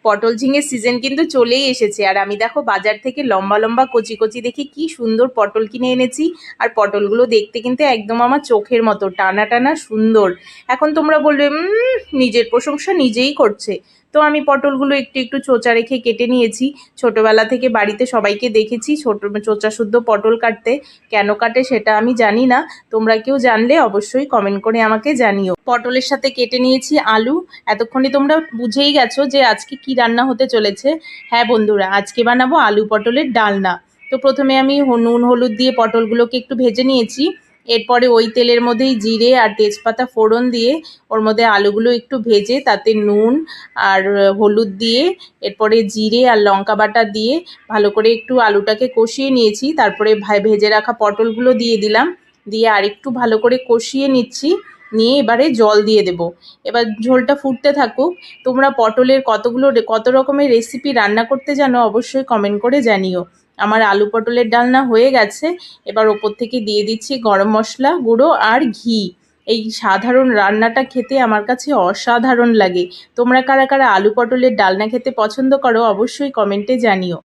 পটল ঝিঙের সিজন কিন্তু চলেই এসেছে। আর আমি দেখো বাজার থেকে লম্বা লম্বা কচি কচি দেখে কি সুন্দর পটল কিনে এনেছি। আর পটলগুলো দেখতে কিন্তু একদম আমার চোখের মতো টানা টানা সুন্দর। এখন তোমরা বলবে নিজের প্রশংসা নিজেই করছে। তো আমি পটলগুলো একটু একটু চোচা রেখে কেটে নিয়েছি। ছোটবেলা থেকে বাড়িতে সবাইকে দেখেছি চোচা শুদ্ধ পটল কাটতে। কেন কাটে সেটা আমি জানি না, তোমরা কেউ জানলে অবশ্যই কমেন্ট করে আমাকে জানিও। পটলের সাথে কেটে নিয়েছি আলু। এতক্ষণে তোমরা বুঝেই গেছো যে আজকে কি রান্না হতে চলেছে। হ্যাঁ বন্ধুরা, আজকে বানাবো আলু পটলের ডালনা। তো প্রথমে আমি নুন হলুদ দিয়ে পটলগুলোকে একটু ভেজে নিয়েছি। এরপরে ওই তেলের মধ্যেই জিরে আর তেজপাতা ফোড়ন দিয়ে ওর মধ্যে আলুগুলো একটু ভেজে তাতে নুন আর হলুদ দিয়ে এরপরে জিরে আর লঙ্কা বাটা দিয়ে ভালো করে একটু আলুটাকে কষিয়ে নিয়েছি। তারপরে ভেজে রাখা পটলগুলো দিয়ে দিলাম, দিয়ে আরেকটু ভালো করে কষিয়ে নিচ্ছি। নিয়ে এবারে জল দিয়ে দেব। এবার ঝোলটা ফুটতে থাকুক। তোমরা পটলের কত রকমের রেসিপি রান্না করতে জানো অবশ্যই কমেন্ট করে জানিও। আমার আলু পটলের ডালনা হয়ে গেছে। এবার ওপর থেকে দিয়ে দিচ্ছি গরম মশলা গুঁড়ো আর ঘি। এই সাধারণ রান্নাটা খেতে আমার কাছে অসাধারণ লাগে। তোমরা কারা কারা আলু পটলের ডালনা খেতে পছন্দ করো অবশ্যই কমেন্টে জানিও।